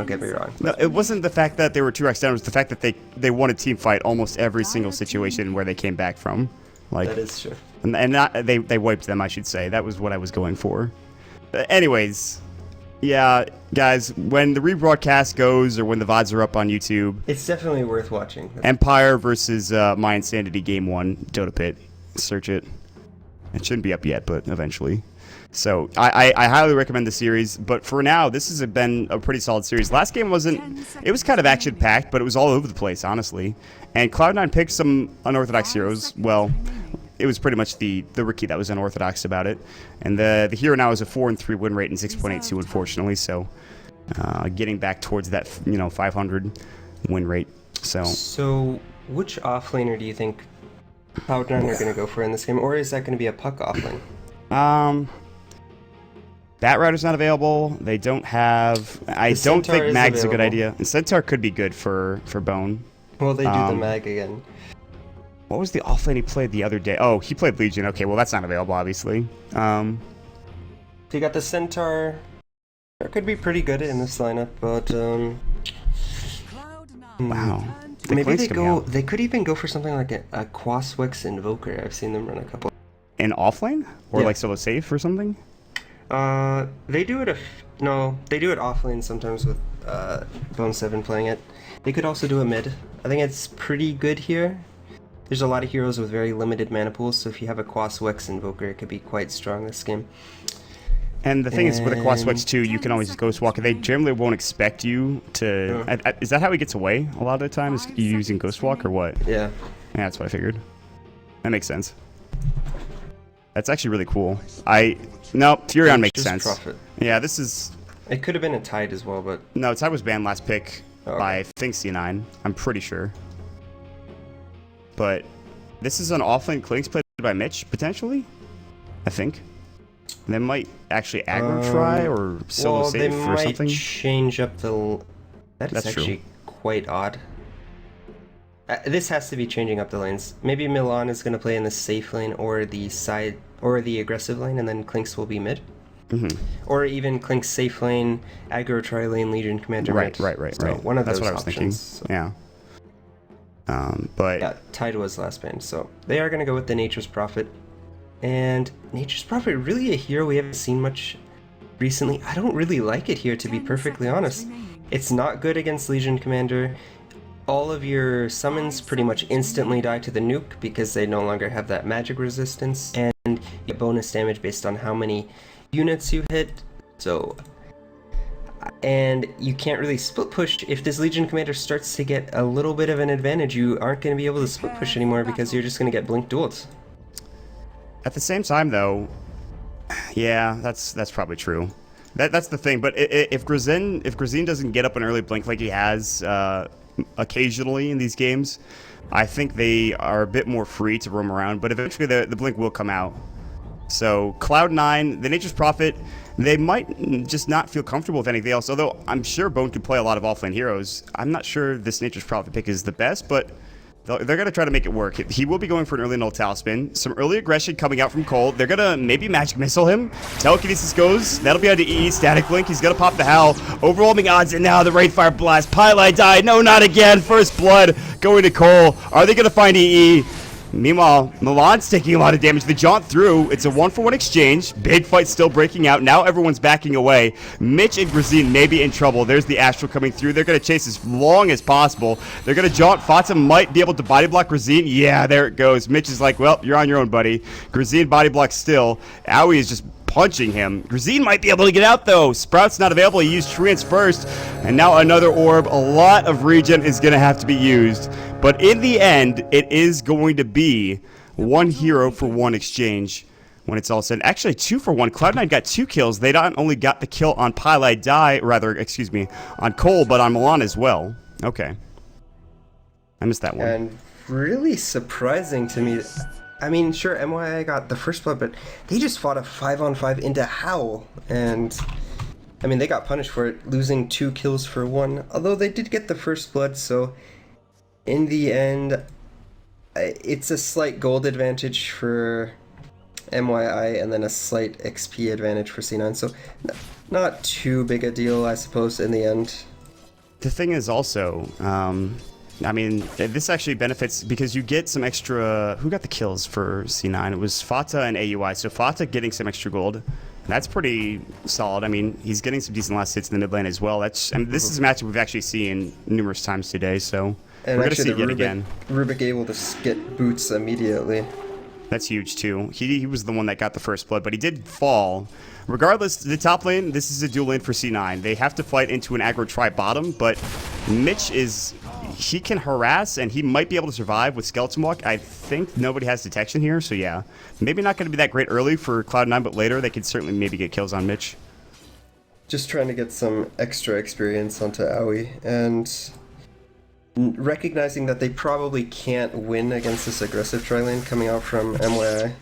Don't get me wrong. No, it wasn't the fact that they were 2x down. It was the fact that they won a team fight almost every single situation where they came back from. Like, that is true. And not they wiped them, I should say. That was what I was going for. Anyways, yeah, guys, when the rebroadcast goes or when the VODs are up on YouTube, it's definitely worth watching. Empire versus mYinsanity Game 1, Dota Pit. Search it. It shouldn't be up yet, but eventually. So I highly recommend the series, but for now, this has been a pretty solid series. Last game it was kind of action-packed, but it was all over the place, honestly. And Cloud9 picked some unorthodox heroes. Well, it was pretty much the rookie that was unorthodox about it. And the hero now is a 4-3 win rate and 6.82, unfortunately. So getting back towards that 500 win rate. So which offlaner do you think Cloud9 are going to go for in this game, or is that going to be a puck offlane? Batrider's not available. They don't have. I don't think Mag's a good idea. And Centaur could be good for Bone. Well, they do the Mag again. What was the offlane he played the other day? Oh, he played Legion. Okay, well that's not available, obviously. So you got the Centaur. That could be pretty good in this lineup, but wow. Maybe they go. They could even go for something like a Quaswex Invoker. I've seen them run a couple. In offlane or like solo safe or something. They do it they do it offlane sometimes with Bone 7 playing it. They could also do a mid. I think it's pretty good here. There's a lot of heroes with very limited mana pools, so if you have a Quaswex Invoker, it could be quite strong this game. And the thing is, with a Quaswex too, you can always just Ghostwalk. They generally won't expect you to... Is that how he gets away a lot of the time? Is you using Ghostwalk or what? Yeah. Yeah, that's what I figured. That makes sense. That's actually really cool. No, Furion makes sense. Profit. Yeah, this is... It could have been a Tide as well, but... No, Tide was banned last pick by, I think, C9. I'm pretty sure. But this is an offlane Clinks played by Mitch, potentially? I think. They might actually aggro try or solo save or something. They might change up the... That's actually true. Quite odd. This has to be changing up the lanes. Maybe Milan is going to play in the safe lane or the side or the aggressive lane, and then Clinks will be mid. Or even Clinks safe lane, aggro tri lane, Legion Commander mid. Right. So one of That's those what I was thinking. So. Yeah. But yeah, Tide was last banned, so they are going to go with the Nature's Prophet. And Nature's Prophet, really a hero we haven't seen much recently. I don't really like it here, to be perfectly honest. It's not good against Legion Commander. All of your summons pretty much instantly die to the nuke because they no longer have that magic resistance, and you get bonus damage based on how many units you hit. So, and you can't really split push. If this Legion Commander starts to get a little bit of an advantage, you aren't going to be able to split push anymore because you're just going to get blink duels. at the same time, though, yeah, that's probably true. That's the thing. But if Grazin doesn't get up an early blink like he has occasionally in these games, I think they are a bit more free to roam around. But eventually the blink will come out. So Cloud9, the Nature's Prophet, they might just not feel comfortable with anything else. Although I'm sure Bone could play a lot of offlane heroes. I'm not sure this Nature's Prophet pick is the best, but they're going to try to make it work. He will be going for an early null Talisman. Some early aggression coming out from Cole. They're going to maybe Magic Missile him. Telekinesis goes. That'll be on to EE. Static Blink. He's going to pop the Howl. Overwhelming odds. And now the Wraithfire Blast. Pylai died. No, not again. First Blood going to Cole. Are they going to find EE? Meanwhile, Milan's taking a lot of damage. They jaunt through. It's a 1-for-1 exchange. Big fight still breaking out. Now everyone's backing away. Mitch and Grazin may be in trouble. There's the Astral coming through. They're going to chase as long as possible. They're going to jaunt. Fatsa might be able to body block Grazin. Yeah, there it goes. Mitch is like, well, you're on your own, buddy. Grazin body block still. Aoi is just punching him. Grazin might be able to get out, though. Sprout's not available. He used Treants first. And now another orb. A lot of regen is going to have to be used. But in the end, it is going to be one hero for one exchange when it's all said. Actually, 2 for 1. Cloud9 got 2 kills. They not only got the kill on on Cole, but on Milan as well. Okay. I missed that one. And really surprising to me. I mean, sure, mYi got the first blood, but they just fought a 5-on-5 into Howl. And, I mean, they got punished for it, losing 2 kills for 1. Although they did get the first blood, so in the end, it's a slight gold advantage for mYi and then a slight XP advantage for C9. So not too big a deal, I suppose, in the end. The thing is also, I mean, this actually benefits because you get some extra. Who got the kills for C9? It was Fata and AUI. So Fata getting some extra gold. That's pretty solid. I mean, he's getting some decent last hits in the mid lane as well. That's. I mean, this is a matchup we've actually seen numerous times today. So and we're gonna see it yet Rubik, again. Rubik able to get boots immediately. That's huge too. He was the one that got the first blood, but he did fall. Regardless, the top lane, this is a dual lane for C9. They have to fight into an aggro tri bottom, but Mitch he can harass and he might be able to survive with Skeleton Walk. I think nobody has detection here, so yeah. Maybe not going to be that great early for Cloud9, but later they could certainly maybe get kills on Mitch. Just trying to get some extra experience onto Aoi, and recognizing that they probably can't win against this aggressive tri lane coming out from mYi.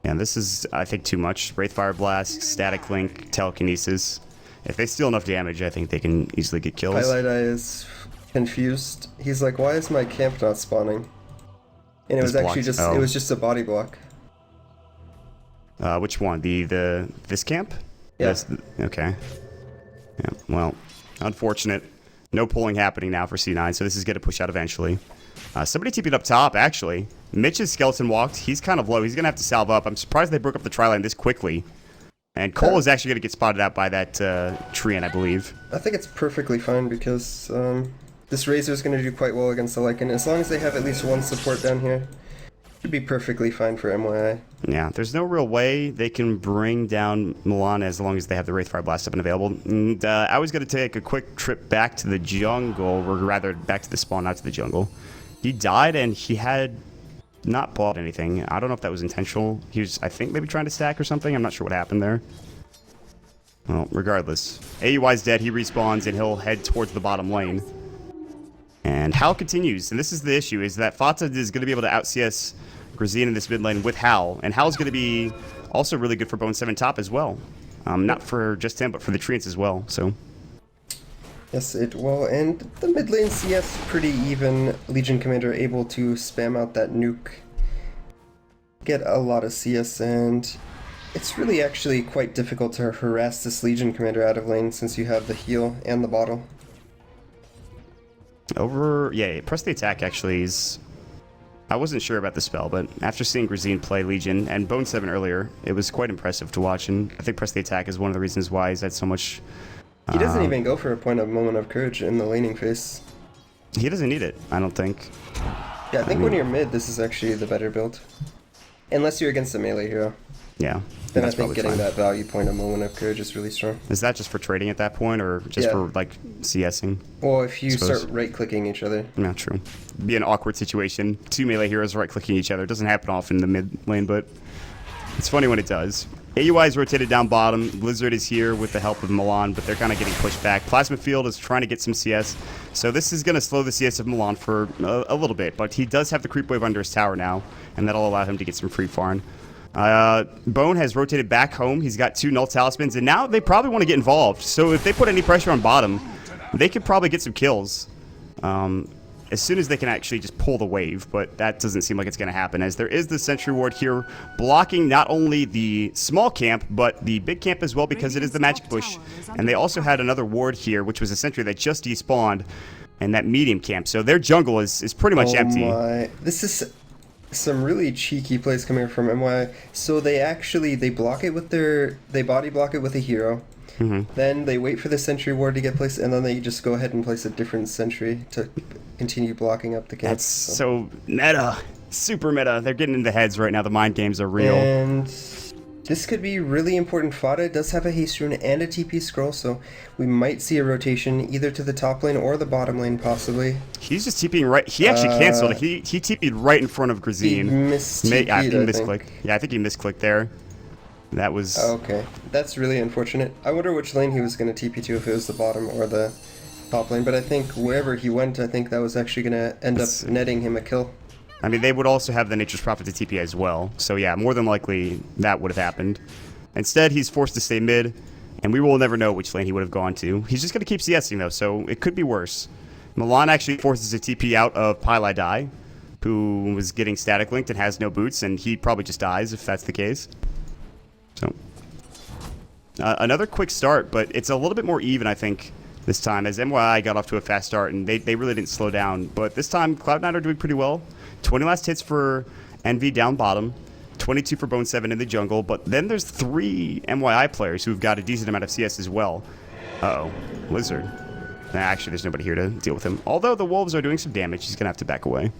And this is, I think, too much. Wraithfire Blast, Static Link, Telekinesis. If they steal enough damage, I think they can easily get kills. Highlight Eye is confused. He's like, why is my camp not spawning? And it was actually just it was just a body block. Which one? This camp? Yeah. Okay. Yeah. Well, unfortunate. No pulling happening now for C9, so this is going to push out eventually. Somebody TP'd up top, actually. Mitch is skeleton walked. He's kind of low. He's going to have to salve up. I'm surprised they broke up the tri line this quickly. And Cole is actually going to get spotted out by that Treant, I believe. I think it's perfectly fine because this Razor is going to do quite well against the Lycan. As long as they have at least one support down here, should be perfectly fine for mYi. Yeah, there's no real way they can bring down Milan as long as they have the Wraithfire Blast up and available. And I was going to take a quick trip back to the jungle, or rather back to the spawn, not to the jungle. He died and he had not bought anything. I don't know if that was intentional. He was, I think, maybe trying to stack or something. I'm not sure what happened there. Well, regardless. AUI's dead. He respawns and he'll head towards the bottom lane. And Hal continues. And this is the issue, is that Fata is going to be able to out-CS Grazine in this mid lane with Hal. And Hal's going to be also really good for Bone 7 top as well. Not for just him, but for the Treants as well. So. Yes, it will. And the mid lane CS pretty even. Legion Commander able to spam out that nuke. Get a lot of CS, and it's really actually quite difficult to harass this Legion Commander out of lane since you have the heal and the bottle. Yeah, press the attack actually is... I wasn't sure about the spell, but after seeing Grazine play Legion and Bone 7 earlier, it was quite impressive to watch, and I think press the attack is one of the reasons why he's had so much... He doesn't even go for a point of moment of courage in the laning phase. He doesn't need it, I don't think. Yeah, I think when you're mid, this is actually the better build. Unless you're against a melee hero. Yeah. Then I think getting that value point of moment of courage is really strong. Is that just for trading at that point, or just for, like, CSing? Well, if you start right-clicking each other. Yeah, true. Be an awkward situation. Two melee heroes right-clicking each other. It doesn't happen often in the mid lane, but it's funny when it does. AUI is rotated down bottom. Blizzard is here with the help of Milan, but they're kind of getting pushed back. Plasma Field is trying to get some CS, so this is going to slow the CS of Milan for a little bit, but he does have the creep wave under his tower now, and that'll allow him to get some free farm. Bone has rotated back home. He's got 2 null talismans, and now they probably want to get involved. So if they put any pressure on bottom, they could probably get some kills as soon as they can actually just pull the wave, but that doesn't seem like it's going to happen, as there is the sentry ward here blocking not only the small camp, but the big camp as well, because it is the magic bush. And they also had another ward here, which was a sentry that just despawned in that medium camp. So their jungle is pretty much empty. This is some really cheeky plays coming from mYi. So they block it with they body block it with a hero. Then they wait for the sentry ward to get placed, and then they just go ahead and place a different sentry to continue blocking up the camp. That's so meta. Super meta. They're getting into heads right now. The mind games are real. And this could be really important. Fada does have a haste rune and a TP scroll, so we might see a rotation either to the top lane or the bottom lane, possibly. He's just TPing right. He actually canceled it. He TP'd right in front of Grazine. He mist'd, I think he misclicked. Yeah, I think he misclicked there. That was... Okay. That's really unfortunate. I wonder which lane he was going to TP to, if it was the bottom or the top lane, but I think wherever he went, I think that was actually going to end up netting him a kill. I mean, they would also have the Nature's Prophet to TP as well, so yeah, more than likely that would have happened. Instead, he's forced to stay mid, and we will never know which lane he would have gone to. He's just going to keep CSing though, so it could be worse. Milan actually forces a TP out of mYi, who was getting static linked and has no boots, and he probably just dies if that's the case. So, another quick start, but it's a little bit more even, I think, this time, as mYi got off to a fast start, and they really didn't slow down. But this time, Cloud9 are doing pretty well. 20 last hits for Envy down bottom, 22 for Bone7 in the jungle, but then there's 3 mYi players who've got a decent amount of CS as well. Uh-oh, Lizard. Nah, actually, there's nobody here to deal with him. Although the Wolves are doing some damage, he's going to have to back away.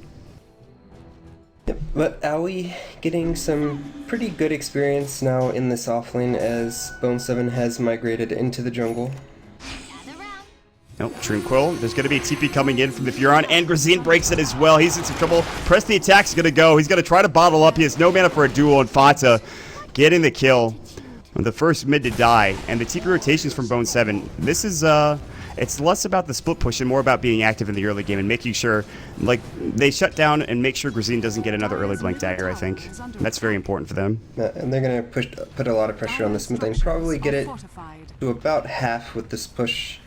Yep, but Aoi getting some pretty good experience now in this offlane as Bone7 has migrated into the jungle. Nope, Dreamquill. There's going to be a TP coming in from the Furon, and Grazine breaks it as well. He's in some trouble. Press the attack's going to go. He's going to try to bottle up. He has no mana for a duel, and Fata getting the kill. The first mid to die, and the TP rotations from Bone7. This is, it's less about the split push and more about being active in the early game and making sure, like, they shut down and make sure Grazine doesn't get another early Blink Dagger, I think. That's very important for them. And they're going to put a lot of pressure on this mid lane. Probably get it to about half with this push.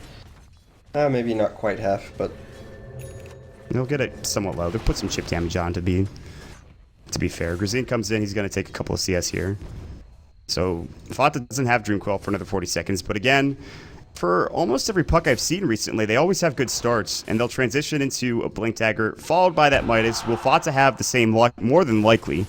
Maybe not quite half, but they'll get it somewhat low. They'll put some chip damage on to be fair. Grazine comes in, he's going to take a couple of CS here. So Fata doesn't have Dreamquill for another 40 seconds, but again, for almost every puck I've seen recently, they always have good starts, and they'll transition into a Blink Dagger, followed by that Midas. Will Fata have the same luck? More than likely.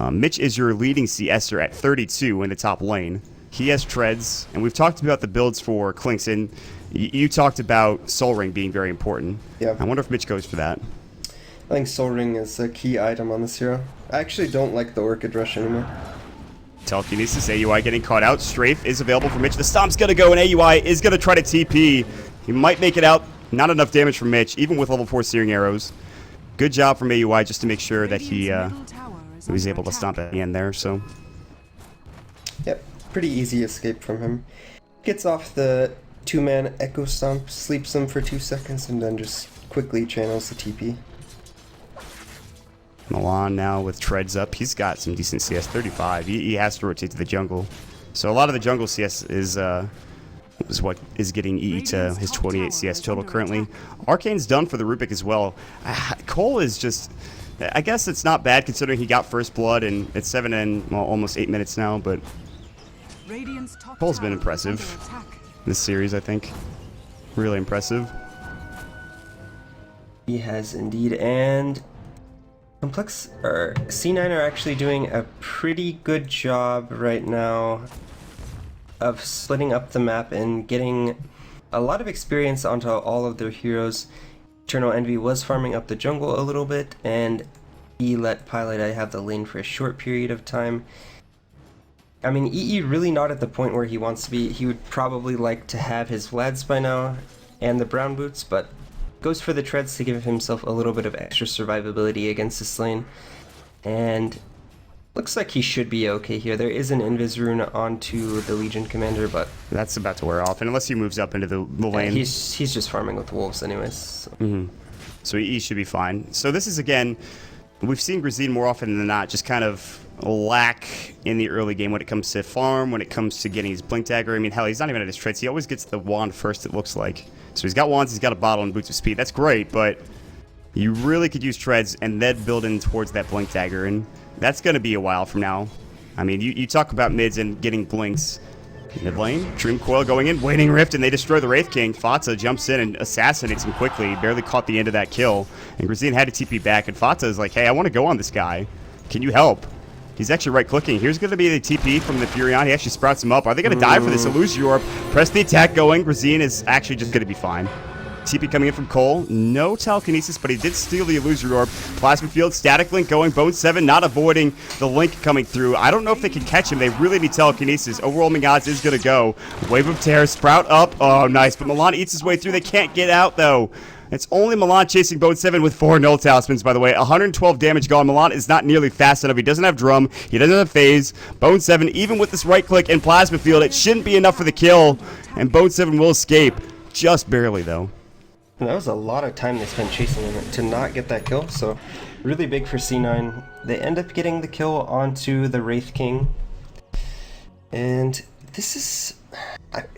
Mitch is your leading CSer at 32 in the top lane. He has treads, and we've talked about the builds for Clinks, and you talked about Soul Ring being very important. Yeah. I wonder if Mitch goes for that. I think Soul Ring is a key item on this hero. I actually don't like the Orchid Rush anymore. Telekinesis, AUI getting caught out. Strafe is available for Mitch. The Stomp's going to go, and AUI is going to try to TP. He might make it out. Not enough damage from Mitch, even with level 4 Searing Arrows. Good job from AUI just to make sure that he was able to stomp at the end there. So, yep, pretty easy escape from him. Gets off the 2-man Echo Stomp, sleeps him for 2 seconds, and then just quickly channels the TP. Milan now with treads up. He's got some decent CS, 35. He has to rotate to the jungle. So a lot of the jungle CS is what is getting EE to his 28 CS total currently. Arcane's done for the Rubik as well. Cole is just, I guess it's not bad considering he got first blood and it's 7 and well, almost 8 minutes now, but Cole's been impressive this series, I think. Really impressive. He has indeed, and C9 are actually doing a pretty good job right now of splitting up the map and getting a lot of experience onto all of their heroes. Eternal Envy was farming up the jungle a little bit, and he let Pilot Eye have the lane for a short period of time. I mean, EE really not at the point where he wants to be. He would probably like to have his Vlads by now and the brown boots, but goes for the treads to give himself a little bit of extra survivability against this lane. And looks like he should be okay here. There is an Invis rune onto the Legion Commander, but that's about to wear off, and unless he moves up into the lane. He's just farming with wolves anyways. So. So he should be fine. So this is, again, we've seen Grazine more often than not just kind of lack in the early game when it comes to farm, when it comes to getting his Blink Dagger. I mean, hell, he's not even at his traits. He always gets the wand first, it looks like. So he's got wands, he's got a bottle, and boots of speed. That's great, but you really could use treads and then build in towards that Blink Dagger, and that's going to be a while from now. I mean, you talk about mids and getting blinks. Mid lane, Dreamcoil going in, Waning Rift, and they destroy the Wraith King. Fata jumps in and assassinates him quickly. Barely caught the end of that kill. And Grazine had to TP back, and Fata is like, hey, I want to go on this guy. Can you help? He's actually right-clicking. Here's going to be the TP from the Furion. He actually sprouts him up. Are they going to die for this? Illusion Orb. Press the attack going. Grazine is actually just going to be fine. TP coming in from Cole. No telekinesis, but he did steal the Illusory Orb. Plasma Field, Static Link going. Bone7 not avoiding the Link coming through. I don't know if they can catch him. They really need telekinesis. Overwhelming odds is going to go. Wave of Terror, Sprout up. Oh, nice. But Milan eats his way through. They can't get out, though. It's only Milan chasing Bone7 with 4 null talismans, by the way. 112 damage gone. Milan is not nearly fast enough. He doesn't have Drum. He doesn't have Phase. Bone7, even with this right click and Plasma Field, it shouldn't be enough for the kill. And Bone7 will escape. Just barely, though. And that was a lot of time they spent chasing him to not get that kill, so really big for C9. They end up getting the kill onto the Wraith King. And this is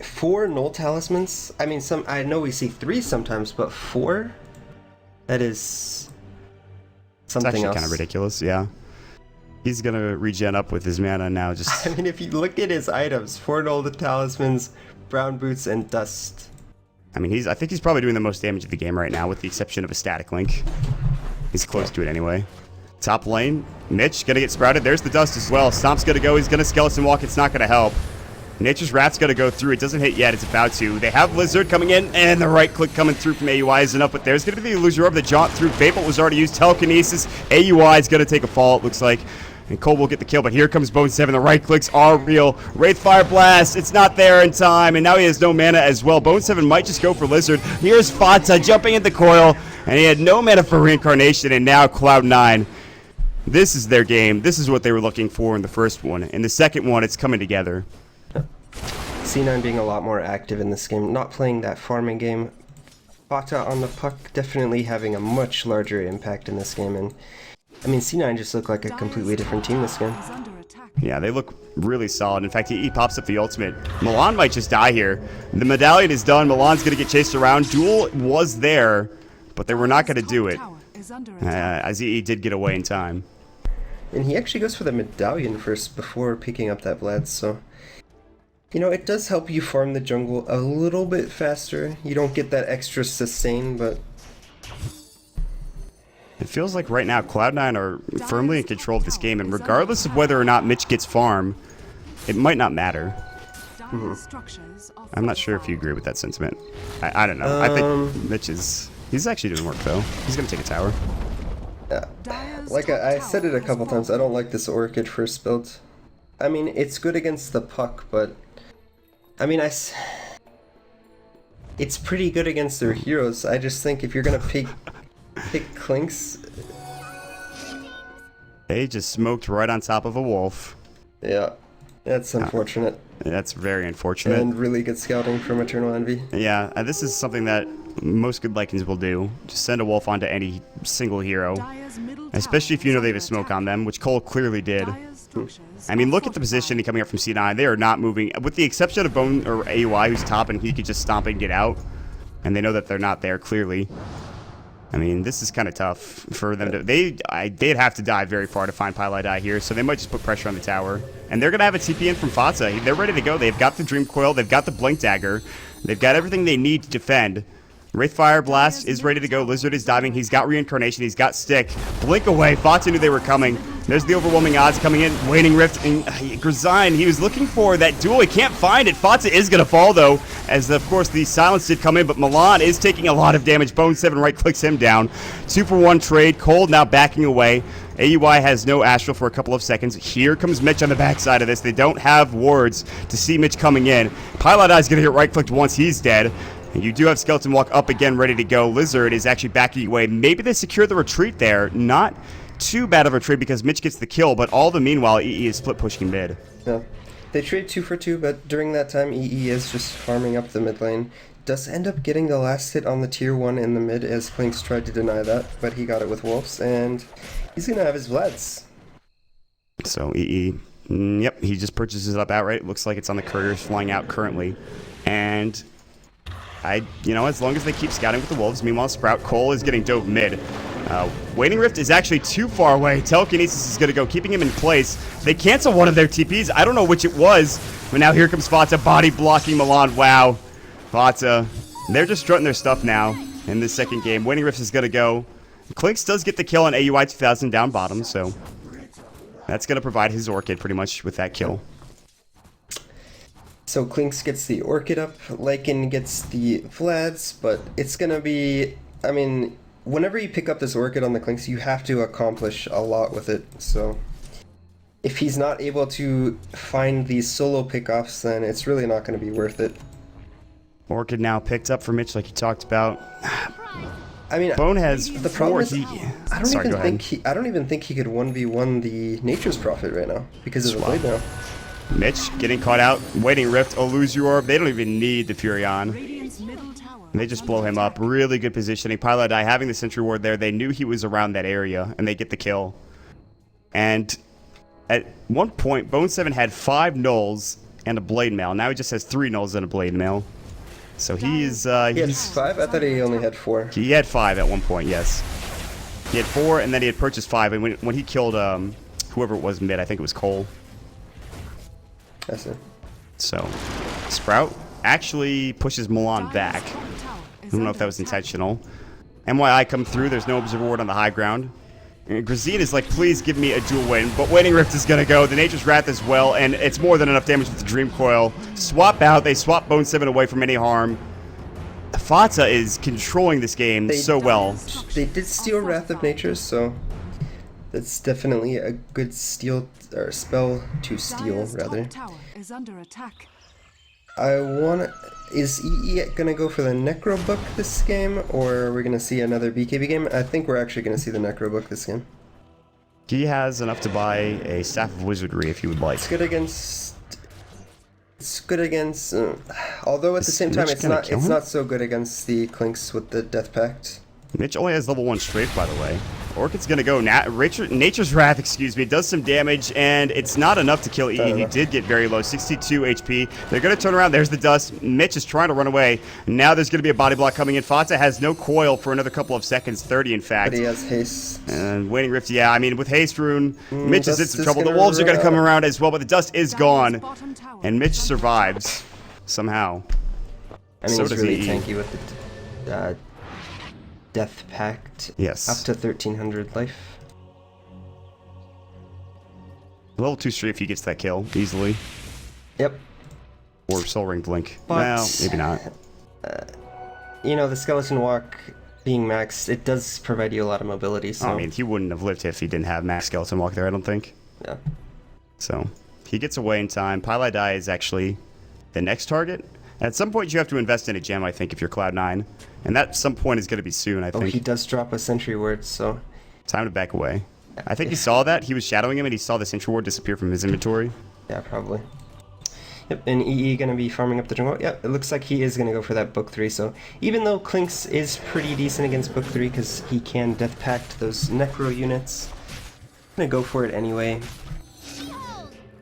4 null talismans. I mean, I know we see 3 sometimes, but 4? That is something else. It's actually kind of ridiculous, yeah. He's going to regen up with his mana now. I mean, if you look at his items, 4 null talismans, brown boots, and dust. I mean, I think he's probably doing the most damage of the game right now, with the exception of a static link. He's close to it anyway. Top lane, Mitch gonna get sprouted. There's the dust as well. Stomp's gonna go. He's gonna skeleton walk. It's not gonna help. Nature's Wrath's gonna go through. It doesn't hit yet. It's about to. They have Blizzard coming in, and the right click coming through from AUI isn't up, but there's gonna be the Illusion Orb. The jaunt through. Fable was already used. Telekinesis. AUI is gonna take a fall, it looks like. And Cole will get the kill, but here comes Bone7. The right clicks are real. Wraithfire Blast, it's not there in time, and now he has no mana as well. Bone7 might just go for Lizard. Here's Fata jumping at the coil, and he had no mana for Reincarnation, and now Cloud9. This is their game. This is what they were looking for in the first one. In the second one, it's coming together. C9 being a lot more active in this game, not playing that farming game. Fata on the puck definitely having a much larger impact in this game, and I mean, C9 just look like a completely different team this game. Yeah, they look really solid. In fact, he pops up the ultimate. Milan might just die here. The medallion is done. Milan's going to get chased around. Duel was there, but they were not going to do it. As he did get away in time. And he actually goes for the medallion first before picking up that Vlad, so... You know, it does help you farm the jungle a little bit faster. You don't get that extra sustain, but... It feels like right now Cloud9 are firmly in control of this game, and regardless of whether or not Mitch gets farm, it might not matter. I'm not sure if you agree with that sentiment. I don't know. I think Mitch is... He's actually doing work, though. He's going to take a tower. Like I said it a couple times, I don't like this Orchid first build. I mean, it's good against the puck, but... I mean, it's pretty good against their heroes. I just think if you're going to pick Clinks... They just smoked right on top of a wolf. Yeah, that's unfortunate. That's very unfortunate. And really good scouting from Eternal Envy. Yeah, this is something that most good Lycans will do. Just send a wolf onto any single hero. Especially if you know they have a smoke on them, which Cole clearly did. I mean, look at the positioning coming up from C9. They are not moving, with the exception of Bone or AUI, who's top, and he could just stomp and get out. And they know that they're not there, clearly. I mean, this is kind of tough for them to... They'd have to dive very far to find mYi here, so they might just put pressure on the tower. And they're going to have a TP in from Fata. They're ready to go. They've got the Dream Coil. They've got the Blink Dagger. They've got everything they need to defend. Wraithfire Blast is ready to go. Lizard is diving. He's got Reincarnation. He's got Stick. Blink away. Fata knew they were coming. There's the overwhelming odds coming in. Waning Rift. And Grazine, he was looking for that duel. He can't find it. Fata is going to fall, though, as, of course, the silence did come in. But Milan is taking a lot of damage. Bone7 right-clicks him down. 2-for-1 trade. Cold now backing away. AUI has no Astral for a couple of seconds. Here comes Mitch on the backside of this. They don't have wards to see Mitch coming in. mYi is going to get right-clicked once he's dead. And you do have Skeleton Walk up again, ready to go. Lizard is actually backing away. Maybe they secure the retreat there. Not too bad of a trade because Mitch gets the kill, but all the meanwhile, EE is split pushing mid. Yeah. They trade 2 for 2, but during that time, EE is just farming up the mid lane. Does end up getting the last hit on the tier 1 in the mid as Clinks tried to deny that, but he got it with Wolves, and he's going to have his Vlads. So EE, yep, he just purchases it up outright. It looks like it's on the couriers flying out currently. And... as long as they keep scouting with the Wolves. Meanwhile, Sprout Cole is getting dove mid. Waning Rift is actually too far away. Telekinesis is going to go, keeping him in place. They cancel one of their TPs. I don't know which it was, but now here comes Fata, body blocking Milan. Wow. Fata. They're just strutting their stuff now in this second game. Waning Rift is going to go. Clinks does get the kill on AUI 2000 down bottom, so that's going to provide his Orchid pretty much with that kill. So Clinks gets the Orchid up, Lycan gets the Vlads, but it's gonna be... I mean, whenever you pick up this Orchid on the Clinks, you have to accomplish a lot with it, so... If he's not able to find these solo pickoffs, then it's really not gonna be worth it. Orchid now picked up for Mitch like you talked about. I mean, Bone has the problem is, I don't even think he could 1v1 the Nature's Prophet right now, because of the blade now. Mitch getting caught out, Waning Rift, Illusion Orb. They don't even need the Furion. They just blow him up. Really good positioning. mYi having the Sentry Ward there. They knew he was around that area, and they get the kill. And at one point, Bone7 had 5 nulls and a Blade Mail. Now he just has 3 nulls and a Blade Mail. So he's... he had 5? I thought he only had 4. He had 5 at one point, yes. He had 4, and then he had purchased 5. And when he killed whoever it was mid, I think it was Cole. I see. So, Sprout actually pushes Milan back. I don't know if that was intentional. mYi come through. There's no observer ward on the high ground. And Grazine is like, please give me a dual win. But Waning Rift is going to go. The Nature's Wrath as well. And it's more than enough damage with the Dream Coil. Swap out. They swap Bone 7 away from any harm. Fata is controlling this game so well. They did steal Wrath of Nature, so that's definitely a good steal or spell to steal, rather. I want. Is EE gonna go for the Necro Book this game, or are we gonna see another BKB game? I think we're actually gonna see the Necro Book this game. He has enough to buy a Staff of Wizardry if you would like. It's good against. It's good against. Although at the same time, it's not so good against the Clinks with the Death Pact. Mitch only has level 1 strafe, by the way. Orchid's gonna go. Nature's Wrath, excuse me, does some damage, and it's not enough to kill EE. He did get very low, 62 HP. They're gonna turn around. There's the dust. Mitch is trying to run away. Now there's gonna be a body block coming in. Fata has no coil for another couple of seconds, 30 in fact. But he has haste. And Waning Rift, yeah, I mean, with haste rune, Mitch is in some trouble. The wolves are gonna come around as well, but the dust is gone, and Mitch survives somehow. I mean, So he's does really EE. tanky with the Death Pact. Yes. Up to 1300 life. Level 2 strafe, he gets that kill easily. Yep. Or Soul Ring Blink. But, well, maybe not. You know, the Skeleton Walk being maxed, it does provide you a lot of mobility. So. I mean, he wouldn't have lived if he didn't have Max Skeleton Walk there, I don't think. Yeah. So, he gets away in time. Pylai Die is actually the next target. At some point, you have to invest in a gem, I think, if you're Cloud9. And that some point is going to be soon, I think. Oh, he does drop a Sentry Ward, so... Time to back away. I think he saw that. He was shadowing him, and he saw the Sentry Ward disappear from his inventory. Yeah, probably. Yep, and EE going to be farming up the jungle. Yep, it looks like he is going to go for that Book 3, so... Even though Clinks is pretty decent against Book 3, because he can Death Pact those Necro units, I'm going to go for it anyway.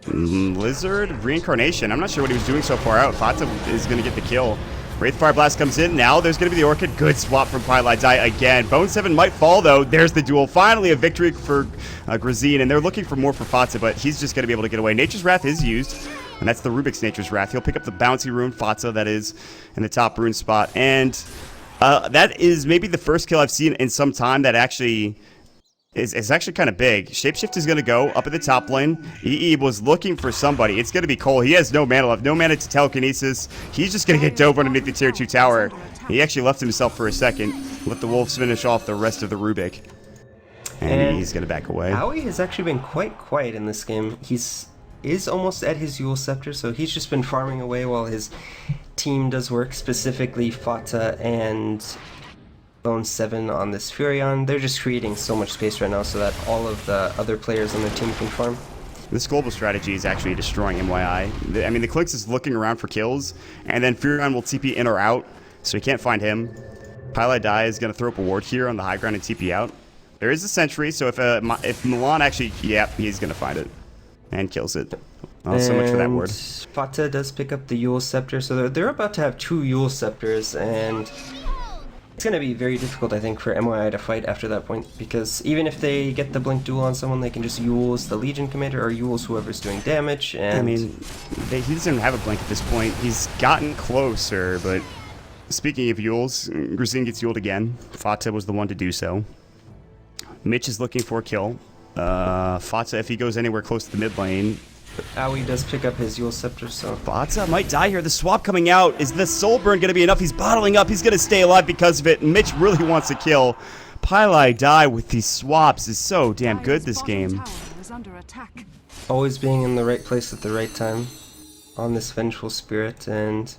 Lizard Reincarnation. I'm not sure what he was doing so far out. Fata is going to get the kill. Wraithfire Blast comes in. Now there's going to be the Orchid. Good swap from Pylai Die again. Bone 7 might fall, though. There's the duel. Finally, a victory for Grazine, and they're looking for more for Fata, but he's just going to be able to get away. Nature's Wrath is used, and that's the Rubik's Nature's Wrath. He'll pick up the Bouncy Rune, Fata, that is, in the top rune spot. And that is maybe the first kill I've seen in some time that actually... It's actually kind of big. Shapeshift is going to go up at the top lane. EE was looking for somebody. It's going to be Cole. He has no mana left. No mana to telekinesis. He's just going to get dove underneath the tier 2 tower. He actually left himself for a second. Let the wolves finish off the rest of the Rubik. And he's going to back away. Aoi has actually been quite quiet in this game. Is almost at his Yule Scepter, so he's just been farming away while his team does work, specifically Fata and... Bone 7 on this Furion. They're just creating so much space right now so that all of the other players on their team can farm. This global strategy is actually destroying mYi. I mean, the Clicks is looking around for kills, and then Furion will TP in or out, so he can't find him. Pylai Die is going to throw up a ward here on the high ground and TP out. There is a sentry, so if Milan actually... Yep, he's going to find it. And kills it. Oh, so much for that ward. Fata does pick up the Yule Scepter, so they're about to have 2 Yule Scepters, and... It's going to be very difficult, I think, for mYi to fight after that point, because even if they get the Blink Duel on someone, they can just Yules the Legion Commander or Yules whoever's doing damage, and... I mean, he doesn't have a Blink at this point. He's gotten closer, but speaking of Yules, Grazine gets Yuled again. Fata was the one to do so. Mitch is looking for a kill. Fata, if he goes anywhere close to the mid lane... Aoi does pick up his Yule Scepter, so... Fata might die here. The swap coming out. Is the Soul Burn going to be enough? He's bottling up. He's going to stay alive because of it. Mitch really wants to kill. Pylai Die with these swaps is so damn good this game. Always being in the right place at the right time on this Vengeful Spirit, and...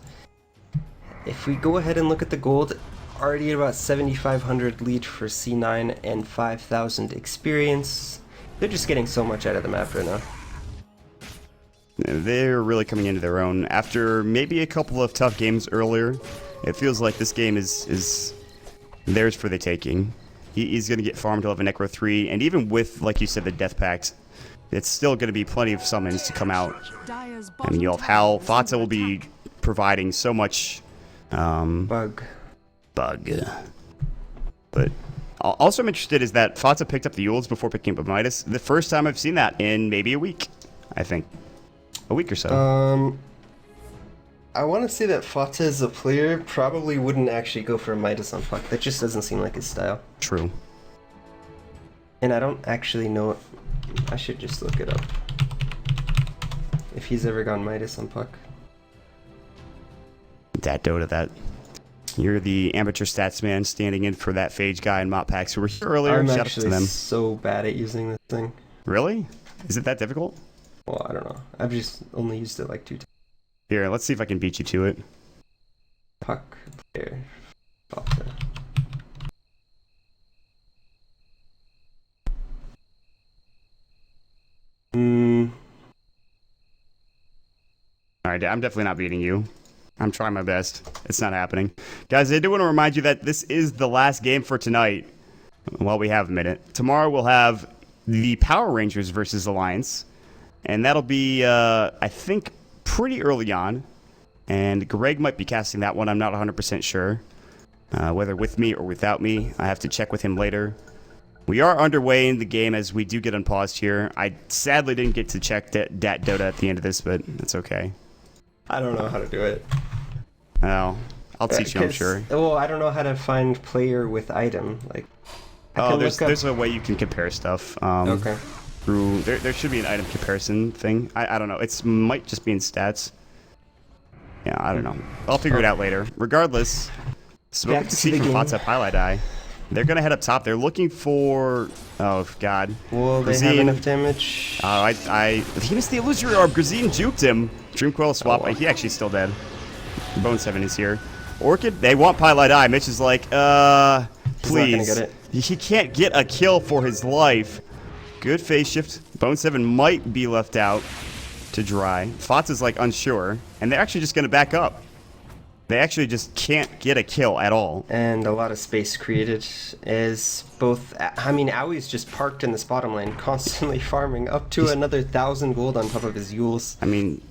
If we go ahead and look at the gold, already at about 7,500 lead for C9 and 5,000 experience. They're just getting so much out of the map right now. They're really coming into their own. After maybe a couple of tough games earlier, it feels like this game is theirs for the taking. He's going to get farmed. He'll have a Necro 3, and even with, like you said, the Death Pact, it's still going to be plenty of summons to come out. I mean, you'll have Hal. Fata will be providing so much... Bug. But also I'm interested is that Fata picked up the Yules before picking up Midas. The first time I've seen that in maybe a week, I think. A week or so. I want to say that Fata as a player probably wouldn't actually go for a Midas on puck. That just doesn't seem like his style. True. And I don't actually know. I should just look it up. If he's ever gone Midas on puck. That Dota, that. You're the amateur stats man standing in for that Phage guy and Mop Packs who were here earlier. I'm Shout out actually to them. so bad at using this thing. Really? Is it that difficult? Well, I don't know. I've just only used it like 2 times. Here, let's see if I can beat you to it. Puck player. Fata. Alright, I'm definitely not beating you. I'm trying my best. It's not happening. Guys, I do want to remind you that this is the last game for tonight. While we have a minute. Tomorrow we'll have the Power Rangers versus Alliance. And that'll be, I think, pretty early on. And Greg might be casting that one. I'm not 100% sure. Whether with me or without me. I have to check with him later. We are underway in the game as we do get unpaused here. I sadly didn't get to check that Dota at the end of this, but that's okay. I don't know how to do it. Oh, I'll teach you, I'm sure. Well, I don't know how to find player with item. Like, there's a way you can compare stuff. Okay. Through there should be an item comparison thing. I don't know. It might just be in stats. Yeah, I don't know. I'll figure it out later. Regardless, spoken to see from Fata mYi. They're gonna head up top. They're looking for. Oh God. Will they have enough damage? He missed the illusory orb. Grazine juked him. Dreamcoil swap. Oh, wow. He actually still dead. Bone 7 is here. Orchid. They want mYi. Mitch is like, please. He's not gonna get it. He can't get a kill for his life. Good phase shift. Bone 7 might be left out to dry. Fata's like unsure, and they're actually just gonna back up. They actually just can't get a kill at all. And a lot of space created as both. I mean, Aui's just parked in this bottom lane, constantly farming up to another 1,000 gold on top of his Yules. I mean,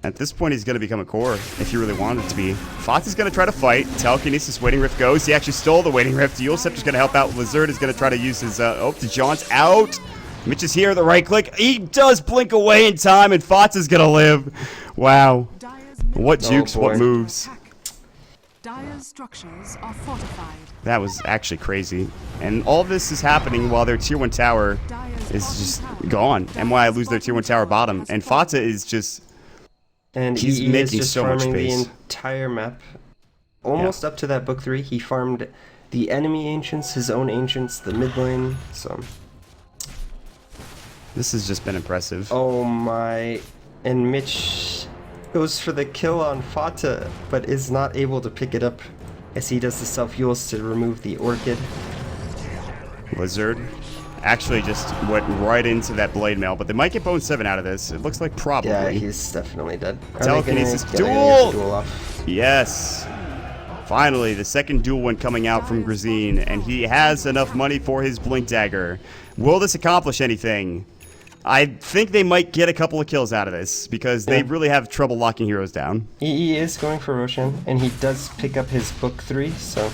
at this point, he's going to become a core if he really wanted it to be. Fata's going to try to fight. Telekinesis Waiting Rift goes. He actually stole the Waiting Rift. Yule Scepter's going to help out. Lizard is going to try to use his. The Jaunt's out. Mitch is here. The right click. He does blink away in time, and Fata's going to live. Wow. What jukes, what moves. Dire's structures are fortified. That was actually crazy. And all this is happening while their tier 1 tower is just gone. mYi lose their tier 1 tower bottom. And Fata is just... And he's he making is just so much farming space. the entire map. Almost up to that book 3. He farmed the enemy ancients, his own ancients, the mid lane. So... this has just been impressive. Oh my... And Mitch goes for the kill on Fata, but is not able to pick it up as he does the self-Yules to remove the Orchid. Lizard actually just went right into that blade mail, but they might get Bone 7 out of this. It looks like probably. Yeah, he's definitely dead. Telekinesis duel! Yes! Finally, the second duel one coming out from Grazine, and he has enough money for his Blink Dagger. Will this accomplish anything? I think they might get a couple of kills out of this, because they really have trouble locking heroes down. He is going for Roshan, and he does pick up his book 3, so...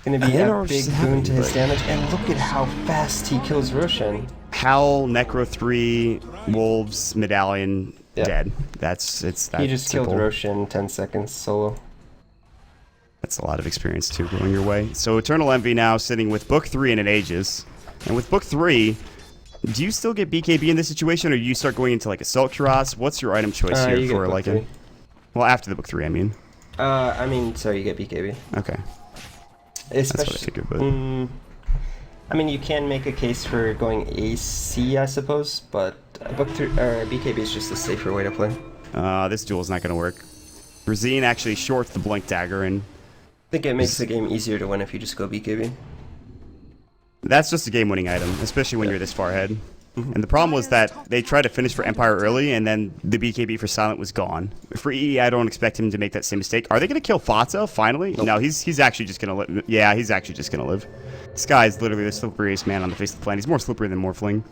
Gonna be a big boon to his damage, and look at how fast he kills Roshan. Howl, Necro 3, Wolves, Medallion, dead. It's that He just simple. killed Roshan in 10 seconds solo. That's a lot of experience too going your way. So Eternal Envy now sitting with book 3 in an Aegis. And with book 3, do you still get BKB in this situation, or do you start going into like Assault Cuirass? What's your item choice here for like a... Well, after the book 3, I mean. Sorry, you get BKB. Okay. Especially, that's what I figured, but... I mean, you can make a case for going AC, I suppose, but book 3, BKB is just a safer way to play. This duel is not going to work. Grazine actually shorts the Blink Dagger, and... I think it makes the game easier to win if you just go BKB. That's just a game-winning item, especially when you're this far ahead. And the problem was that they tried to finish for Empire early, and then the BKB for Silent was gone. For EE, I don't expect him to make that same mistake. Are they going to kill Fata, finally? Nope. No, he's actually just going to live. Yeah, he's actually just going to live. This guy is literally the slipperiest man on the face of the planet. He's more slippery than Morphling.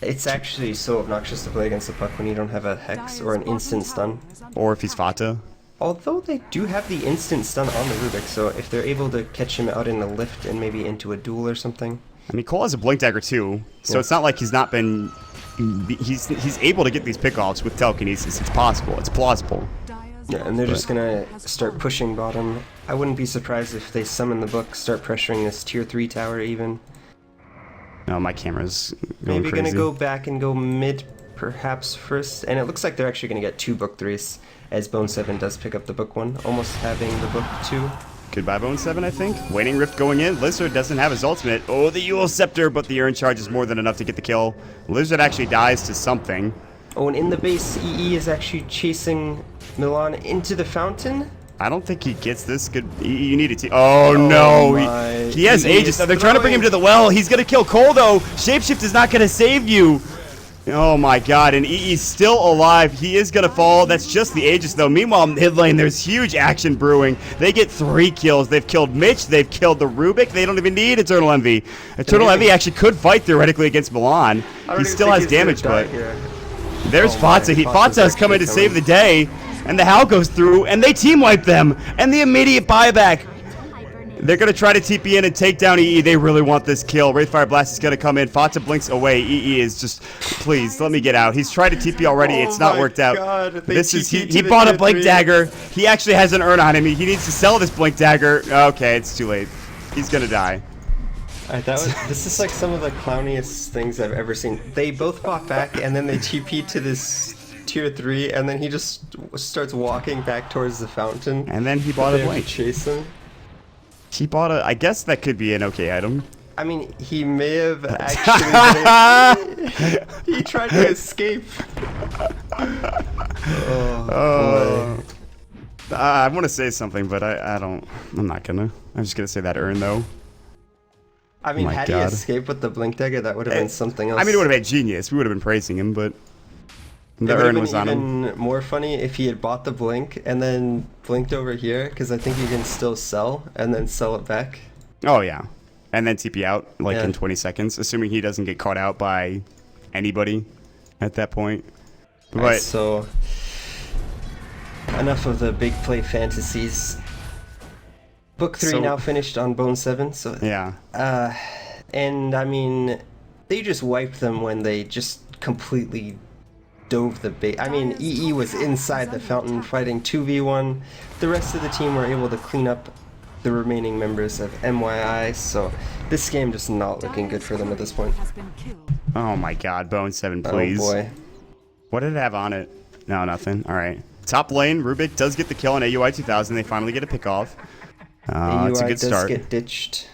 It's actually so obnoxious to play against the puck when you don't have a Hex or an instant stun. Or if he's Fata. Although they do have the instant stun on the Rubik, so if they're able to catch him out in a lift and maybe into a duel or something. I mean, Cole has a Blink Dagger too, so it's not like he's not been... He's able to get these pickoffs with telekinesis. It's possible. It's plausible. Yeah, and they're just gonna start pushing bottom. I wouldn't be surprised if they summon the book, start pressuring this tier 3 tower even. No, my camera's going Maybe crazy. gonna go back and go mid perhaps first. And it looks like they're actually gonna get 2 book 3s as Bone 7 does pick up the book 1, almost having the book 2. Goodbye, Bone 7, I think. Waning Rift going in. Lizard doesn't have his ultimate. Oh, the Yule Scepter, but the Urn Charge is more than enough to get the kill. Lizard actually dies to something. Oh, and in the base, EE is actually chasing Milan into the fountain. I don't think he gets this. Good. You need it. Oh no! My. He has Aegis. Now they're trying to bring him to the well. He's gonna kill Cole though. Shapeshift is not gonna save you. Oh my god! And EE's still alive. He is gonna fall. That's just the Aegis though. Meanwhile, mid lane, there's huge action brewing. They get 3 kills. They've killed Mitch. They've killed the Rubik. They don't even need Eternal Envy. Eternal Envy actually could fight theoretically against Milan. He still has damage, but there's Fatsa. Fatsa's coming to save the day. And the Howl goes through, and they team wipe them, and the immediate buyback. They're going to try to TP in and take down EE. They really want this kill. Wraithfire Blast is going to come in. Fatsa blinks away. EE is just, please, let me get out. He's tried to TP already. It's not worked out. This is he bought a Blink Dagger. He actually has an Urn on him. He needs to sell this Blink Dagger. Okay, it's too late. He's going to die. Alright, this is like some of the clowniest things I've ever seen. They both bought back, and then they TP to this tier 3, and then he just starts walking back towards the fountain. And then he bought a Blink. Chase him. He bought a, I guess that could be an okay item. I mean, he may have actually he tried to escape. Oh, boy. I want to say something, but I'm not gonna. I'm just gonna say that Urn though. I mean, had he escaped with the Blink Dagger, that would have been something else. I mean, it would have been genius. We would have been praising him, but the Urn was on him. Even more funny if he had bought the Blink and then blinked over here, because I think you can still sell and then sell it back. Oh yeah, and then TP out like in 20 seconds, assuming he doesn't get caught out by anybody at that point. But right, so enough of the big play fantasies. Book 3 now finished on Bone 7, so yeah. And I mean, they just wiped them when they just completely dove the bait. I mean, EE was inside the fountain fighting 2v1. The rest of the team were able to clean up the remaining members of mYi, so this game just not looking good for them at this point. Oh my god, Bone 7, please. Oh boy. What did it have on it? No, nothing. Alright. Top lane, Rubik does get the kill on AUI 2000. They finally get a pick off. It's a good start. Get ditched.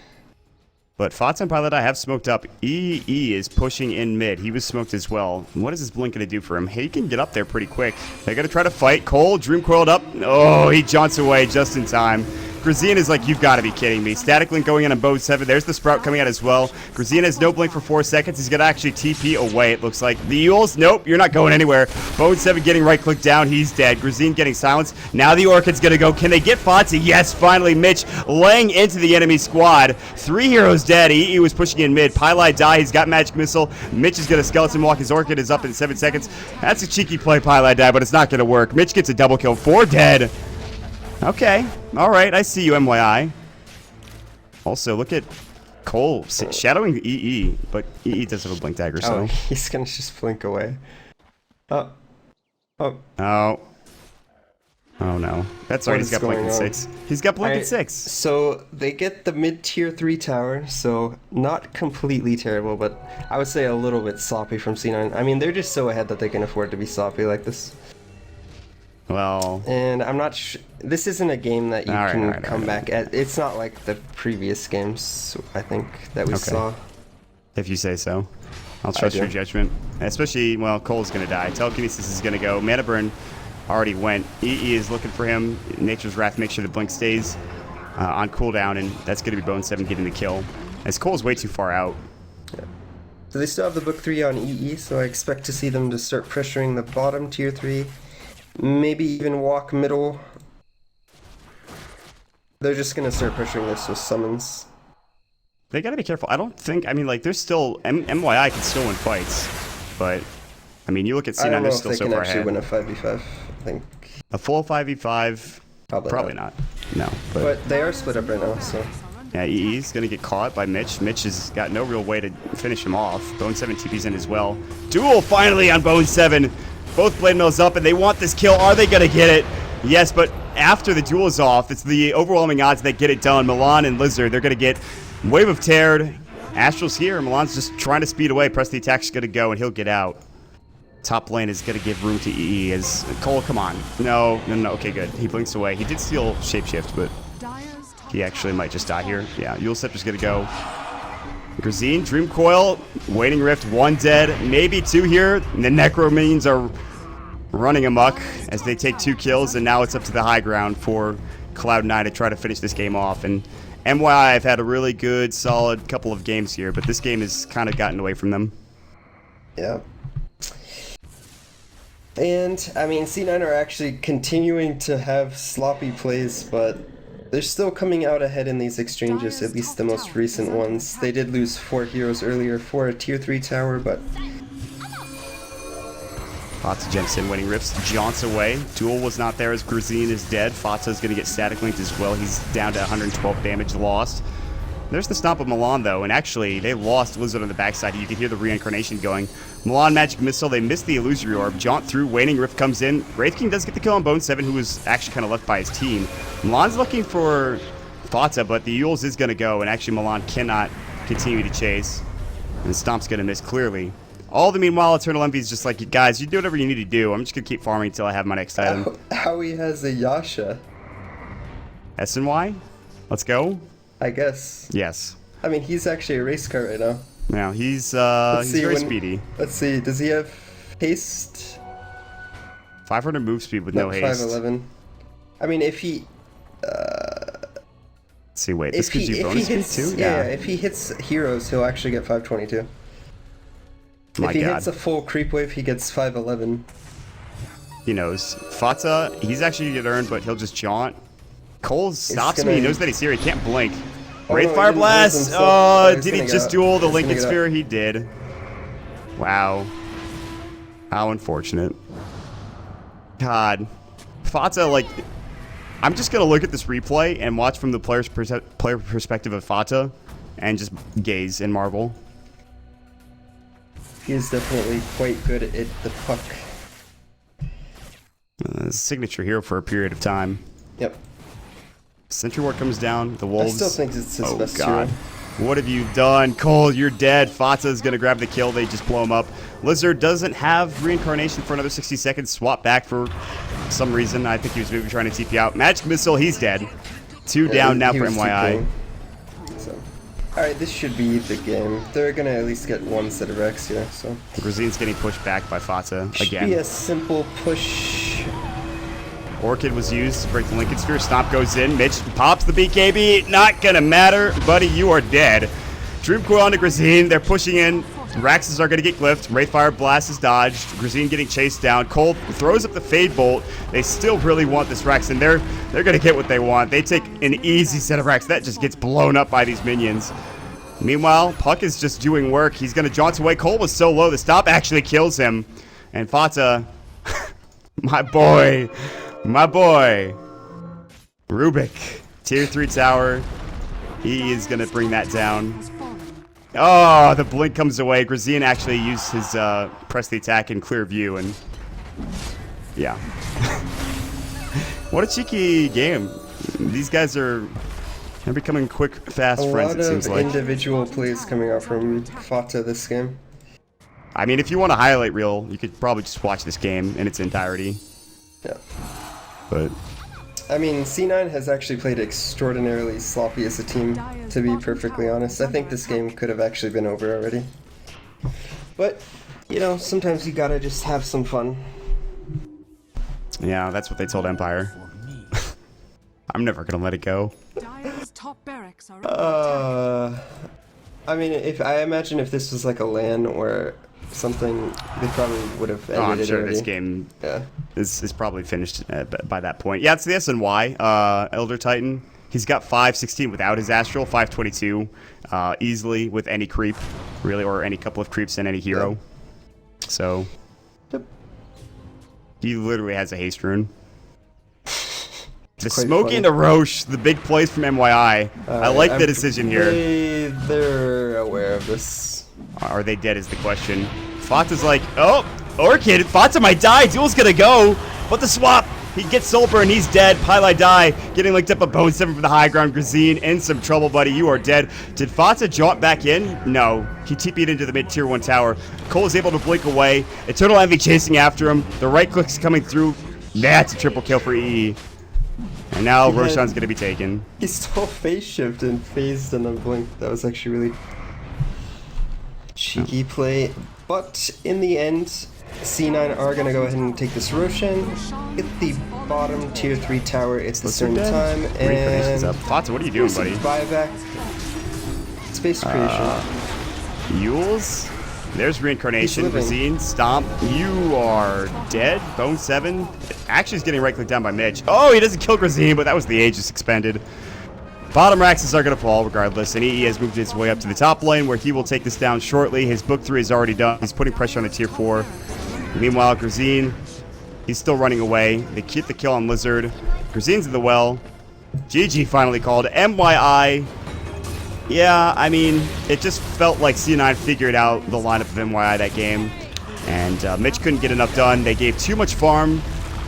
But Fatsa and Pilot I have smoked up. EE is pushing in mid. He was smoked as well. What is this Blink going to do for him? He can get up there pretty quick. They're going to try to fight. Cole, Dream coiled up. Oh, he jaunts away just in time. Grazine is like, you've got to be kidding me. Static Link going in on Bone 7. There's the Sprout coming out as well. Grazine has no Blink for 4 seconds. He's going to actually TP away, it looks like. The Yules, nope, you're not going anywhere. Bone 7 getting right-click down. He's dead. Grazine getting silenced. Now the Orchid's going to go. Can they get Fatsa? Yes, finally. Mitch laying into the enemy squad. 3 heroes dead. EE was pushing in mid. Pylai die. He's got Magic Missile. Mitch is going to Skeleton Walk. His Orchid is up in 7 seconds. That's a cheeky play, Pylai die, but it's not going to work. Mitch gets a double kill. 4 dead. Okay. All right. I see you, mYi. Also, look at Cole shadowing EE, but EE does have a Blink Dagger, so. Oh, he's going to just blink away. Oh. Oh. Oh. Oh, no. That's right. He's got Blink at 6. He's got Blink at 6. So they get the mid-tier 3 tower, so not completely terrible, but I would say a little bit sloppy from C9. I mean, they're just so ahead that they can afford to be sloppy like this. Well, and I'm not sure. This isn't a game that you can come back at. It's not like the previous games, I think, that we saw. If you say so. I'll trust your judgment. Especially, well, Cole's going to die. Telekinesis is going to go. Mana Burn already went. EE is looking for him. Nature's Wrath makes sure the Blink stays on cooldown, and that's going to be Bone 7 getting the kill. As Cole's way too far out. Yeah. So they still have the Book 3 on EE, so I expect to see them to start pressuring the bottom tier 3. Maybe even walk middle. They're just going to start pressuring this with summons. They got to be careful. I don't think, I mean, like, there's still, mYi can still win fights. But, I mean, you look at C9, they're still so far ahead. I don't know if they can actually win a 5v5, I think. A full 5v5? Probably not. No. But they are split up right now, so. Yeah, EE's going to get caught by Mitch. Mitch has got no real way to finish him off. Bone 7 TP's in as well. Duel finally on Bone 7. Both Blade Mills up, and they want this kill. Are they going to get it? Yes, but after the duel is off, it's the overwhelming odds that get it done. Milan and Lizard, they're going to get Wave of Teared. Astral's here. Milan's just trying to speed away. Press the attack's going to go, and he'll get out. Top lane is going to give room to EE as Cole, come on. No. Okay, good. He blinks away. He did steal Shapeshift, but he actually might just die here. Yeah, Yule Scepter's going to go. Grazine, Dream Coil, Waning Rift, 1 dead, maybe 2 here. And the Necro minions are running amok as they take 2 kills, and now it's up to the high ground for Cloud9 to try to finish this game off. And mYi have had a really good, solid couple of games here, but this game has kind of gotten away from them. Yeah. And, I mean, C9 are actually continuing to have sloppy plays, but they're still coming out ahead in these exchanges, at least the most recent ones. They did lose 4 heroes earlier for a tier 3 tower, but... Fatsa jumps in, Waning Rifts, jaunts away. Duel was not there as Grazine is dead. Fatsa's going to get static linked as well. He's down to 112 damage lost. There's the stomp of Milan, though, and actually, they lost Lizard on the backside. You can hear the reincarnation going. Milan Magic Missile, they missed the Illusory Orb. Jaunt through, Waning Rift comes in. Wraith King does get the kill on Bone 7, who was actually kind of left by his team. Milan's looking for Fatsa, but the Yules is going to go, and actually Milan cannot continue to chase. And the Stomp's going to miss clearly. All the meanwhile, Eternal Envy is just like, guys, you do whatever you need to do. I'm just going to keep farming until I have my next item. How he has a Yasha. SNY? Let's go. I guess. Yes. I mean, he's actually a race car right now. Now, he's very speedy. Let's see, does he have haste? 500 move speed with no haste. 511. I mean, if he... Let's see, wait, this gives you bonus speed too? Yeah, if he hits heroes, he'll actually get 522. My if he God. hits a full creep wave, he gets 511. He knows. Fatsa, he's actually going to earn, but he'll just jaunt. Cole stops me. He knows that he's here. He can't blink. Wraith Fire Blast! Oh, did he just duel the Lincoln Sphere? He did. Wow. How unfortunate. God. Fatsa, like... I'm just going to look at this replay and watch from the player perspective of Fatsa and just gaze and marvel. He is definitely quite good at the puck. Signature hero for a period of time. Yep. Sentry Ward comes down. The Wolves. I still think it's his best God. hero. What have you done? Cole, you're dead. Fatsa's going to grab the kill. They just blow him up. Lizard doesn't have reincarnation for another 60 seconds. Swap back for some reason. I think he was maybe trying to TP out. Magic Missile, he's dead. 2 down now for mYi. So. Alright, this should be the game. They're going to at least get 1 set of Rex here, so. Grazine's getting pushed back by Fatsa again. Should be a simple push. Orchid was used to break the Lincoln Sphere. Stomp goes in. Mitch pops the BKB. Not gonna matter, buddy. You are dead. Dream Coil onto Grazine. They're pushing in. Raxes are gonna get glyphed. Wraithfire Blast is dodged. Grazine getting chased down. Cole throws up the Fade Bolt. They still really want this Rex, and they're gonna get what they want. They take an easy set of Rex. That just gets blown up by these minions. Meanwhile, Puck is just doing work. He's gonna jaunt away. Cole was so low. The stop actually kills him. And Fatsa, my boy. My boy, Rubik, tier 3 tower. He is going to bring that down. Oh, the blink comes away. Grazine actually used his press the attack in clear view, and yeah. What a cheeky game. These guys are becoming quick, fast friends, it seems like. A lot of individual plays coming out from Fatsa this game. I mean, if you want a highlight reel, you could probably just watch this game in its entirety. Yeah. But I mean, C9 has actually played extraordinarily sloppy as a team, to be perfectly honest. I think this game could have actually been over already. But, you know, sometimes you gotta just have some fun. Yeah, that's what they told Empire. I'm never gonna let it go. I mean, I imagine if this was like a LAN or something, they probably would have ended I'm sure it already. this game is probably finished by that point. Yeah, it's the SNY, Elder Titan. He's got 516 without his Astral, 522 easily with any creep, really, or any couple of creeps and any hero. Yep. So, he literally has a haste rune. The Smokey and the Roche, the big plays from mYi. I like the decision here. They're aware of this. Are they dead is the question. Fatsa's like, oh, Orchid, Fatsa might die. Duel's gonna go. But the swap. He gets Sulper and he's dead. mYi die, getting linked up a bone 7 from the high ground. Grazine in some trouble, buddy. You are dead. Did Fata jaunt back in? No. He TP'd into the mid tier 1 tower. Cole is able to blink away. Eternal Envy chasing after him. The right click's coming through. That's a triple kill for EE. And now Roshan's going to be taken. He stole phase shift and phased and then blinked. That was actually really cheeky play. But in the end, C9 are going to go ahead and take this Roshan. Hit the bottom tier 3 tower. It's the same time. Reincarnation's And up. Fata, what are you doing, buddy? Buyback. Space creation. Yules. There's Reincarnation. Grazine. Stomp. You are dead. Bone 7. Actually, is getting right-clicked down by Mitch. Oh, he doesn't kill Grazine, but that was the Aegis expended. Bottom Raxes are going to fall regardless, and EE has moved his way up to the top lane where he will take this down shortly. His book 3 is already done. He's putting pressure on the tier 4. Meanwhile, Grazine, he's still running away. They keep the kill on Lizard. Grazine's in the well. GG finally called. mYi. Yeah, I mean, it just felt like C9 figured out the lineup of mYi that game. And Mitch couldn't get enough done. They gave too much farm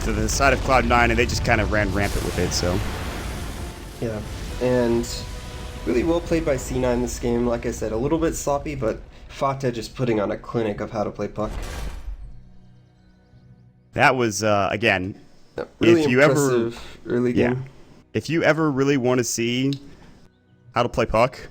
to the side of Cloud9, and they just kind of ran rampant with it, so. Yeah, and really well played by C9 this game. Like I said, a little bit sloppy, but Fata just putting on a clinic of how to play puck. That was, again, Really if you impressive early game. If you ever really want to see how to play puck,